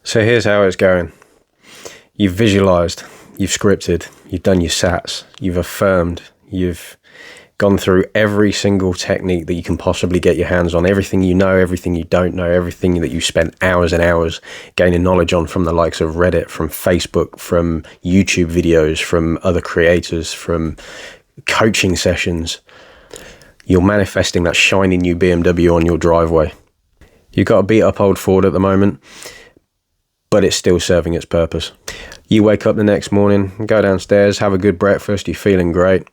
So here's how it's going. You've visualized, you've scripted, you've done your sats, you've affirmed, you've gone through every single technique that you can possibly get your hands on, everything you know, everything you don't know, everything that you spent hours and hours gaining knowledge on from the likes of Reddit, from Facebook, from YouTube videos, from other creators, from coaching sessions. You're manifesting that shiny new BMW on your driveway. You've got a beat up old Ford at the moment, but it's still serving its purpose. You wake up the next morning, go downstairs, have a good breakfast, you're feeling great.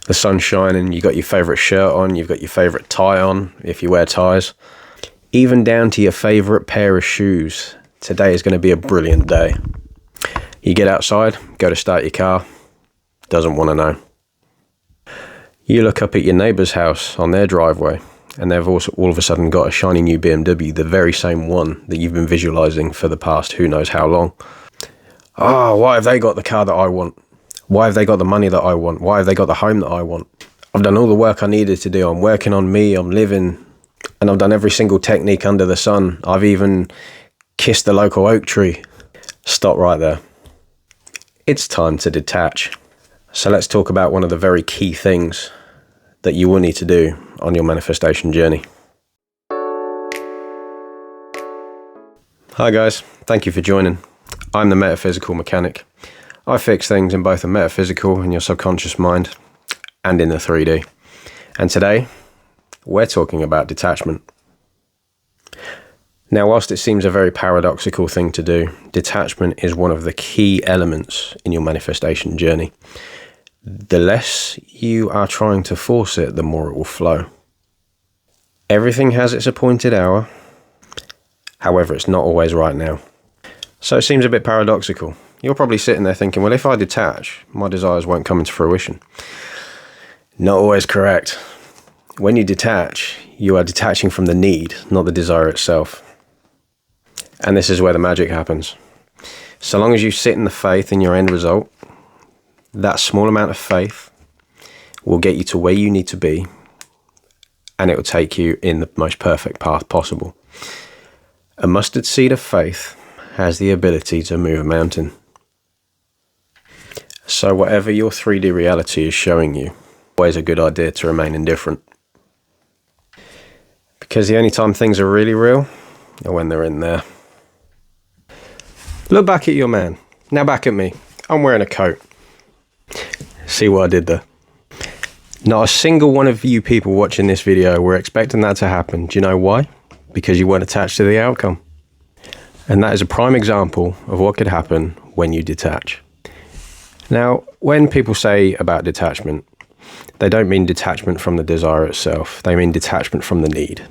The sun's shining, you got your favorite shirt on, you've got your favorite tie on, if you wear ties. Even down to your favorite pair of shoes. Today is going to be a brilliant day. You get outside, go to start your car, doesn't want to know. You look up at your neighbour's house on their driveway, and they've also all of a sudden got a shiny new BMW, the very same one that you've been visualising for the past who knows how long. Oh, why have they got the car that I want? Why have they got the money that I want? Why have they got the home that I want? I've done all the work I needed to do. I'm working on me, I'm living, and I've done every single technique under the sun. I've even kissed the local oak tree. Stop right there. It's time to detach. So let's talk about one of the very key things that you will need to do on your manifestation journey. Hi guys, thank you for joining. I'm the Metaphysical Mechanic. I fix things in both the metaphysical and your subconscious mind and in the 3D. And today, we're talking about detachment. Now, whilst it seems a very paradoxical thing to do, detachment is one of the key elements in your manifestation journey. The less you are trying to force it, the more it will flow. Everything has its appointed hour. However, it's not always right now. So it seems a bit paradoxical. You're probably sitting there thinking, well, if I detach, my desires won't come into fruition. Not always correct. When you detach, you are detaching from the need, not the desire itself. And this is where the magic happens. So long as you sit in the faith in your end result, that small amount of faith will get you to where you need to be, and it will take you in the most perfect path possible. A mustard seed of faith has the ability to move a mountain. So whatever your 3D reality is showing you, always a good idea to remain indifferent. Because the only time things are really real are when they're in there. Look back at your man. Now back at me. I'm wearing a coat. See what I did there? Not a single one of you people watching this video were expecting that to happen. Do you know why? Because you weren't attached to the outcome. And that is a prime example of what could happen when you detach. Now, when people say about detachment, they don't mean detachment from the desire itself. They mean detachment from the need.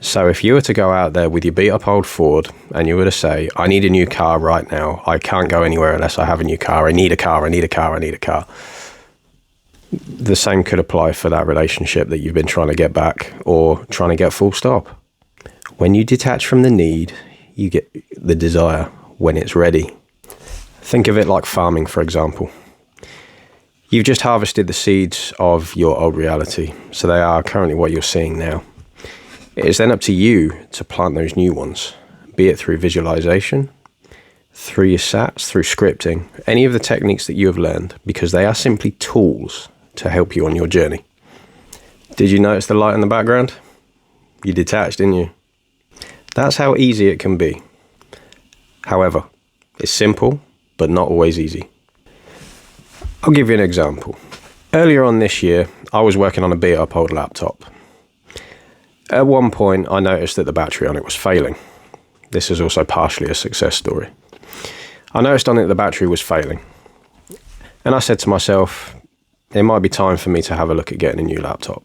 So if you were to go out there with your beat up old Ford and you were to say, I need a new car right now. I can't go anywhere unless I have a new car. I need a car. I need a car. I need a car. The same could apply for that relationship that you've been trying to get back or trying to get full stop. When you detach from the need, you get the desire when it's ready. Think of it like farming, for example. You've just harvested the seeds of your old reality, so they are currently what you're seeing now. It is then up to you to plant those new ones, be it through visualization, through your sats, through scripting, any of the techniques that you have learned, because they are simply tools to help you on your journey. Did you notice the light in the background? You detached, didn't you? That's how easy it can be. However, it's simple, but not always easy. I'll give you an example. Earlier on this year, I was working on a beat up old laptop. At one point, I noticed that the battery on it was failing. This is also partially a success story. I noticed on it the battery was failing. And I said to myself, it might be time for me to have a look at getting a new laptop.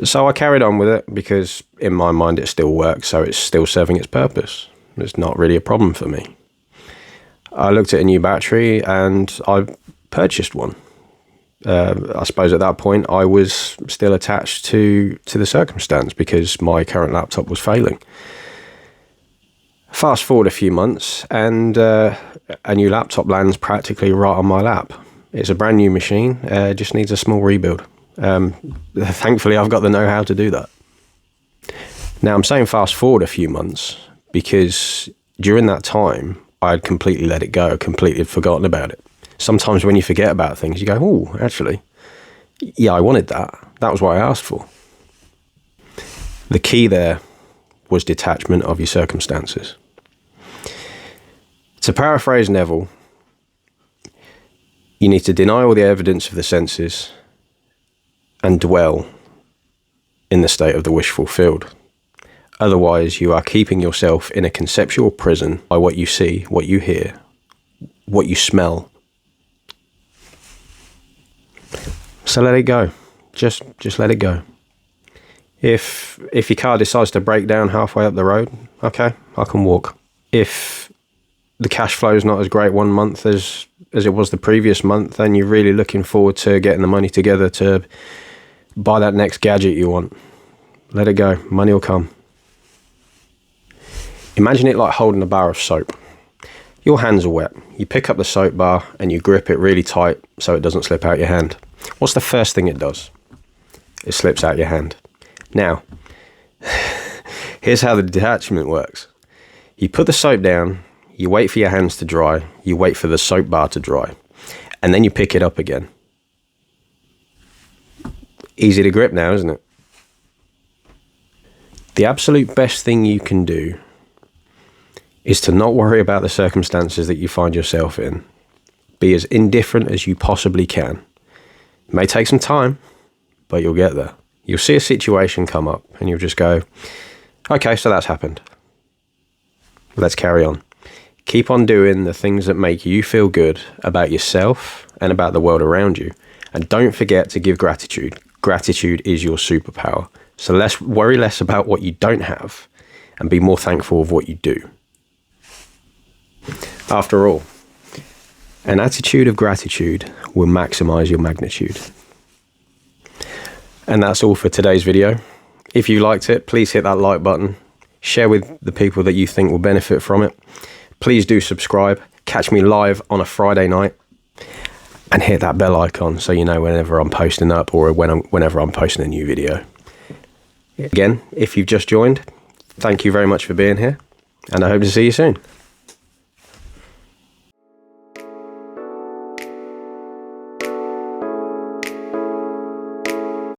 So I carried on with it because in my mind it still works, so it's still serving its purpose. It's not really a problem for me. I looked at a new battery and I purchased one. I suppose at that point I was still attached to the circumstance because my current laptop was failing. Fast forward a few months and a new laptop lands practically right on my lap. It's a brand new machine, just needs a small rebuild. Thankfully I've got the know-how to do that. Now I'm saying fast forward a few months because during that time, I had completely let it go, completely forgotten about it. Sometimes when you forget about things, you go, oh, actually, yeah, I wanted that. That was what I asked for. The key there was detachment of your circumstances. To paraphrase Neville, you need to deny all the evidence of the senses and dwell in the state of the wish fulfilled. Otherwise, you are keeping yourself in a conceptual prison by what you see, what you hear, what you smell. So let it go. Just let it go. If your car decides to break down halfway up the road, okay, I can walk. If the cash flow is not as great one month as it was the previous month, then you're really looking forward to getting the money together to buy that next gadget you want. Let it go. Money will come. Imagine it like holding a bar of soap. Your hands are wet. You pick up the soap bar and you grip it really tight so it doesn't slip out your hand. What's the first thing it does? It slips out your hand. Now, here's how the detachment works. You put the soap down, you wait for your hands to dry, you wait for the soap bar to dry, and then you pick it up again. Easy to grip now, isn't it? The absolute best thing you can do is to not worry about the circumstances that you find yourself in. Be as indifferent as you possibly can. It may take some time, but you'll get there. You'll see a situation come up and you'll just go, okay, so that's happened. Let's carry on. Keep on doing the things that make you feel good about yourself and about the world around you. And don't forget to give gratitude. Gratitude is your superpower. So worry less about what you don't have and be more thankful of what you do. After all, an attitude of gratitude will maximize your magnitude. And that's all for today's video. If you liked it, please hit that like button. Share with the people that you think will benefit from it. Please do subscribe. Catch me live on a Friday night. And hit that bell icon so you know whenever I'm posting up or whenever I'm posting a new video. Again, if you've just joined, thank you very much for being here. And I hope to see you soon.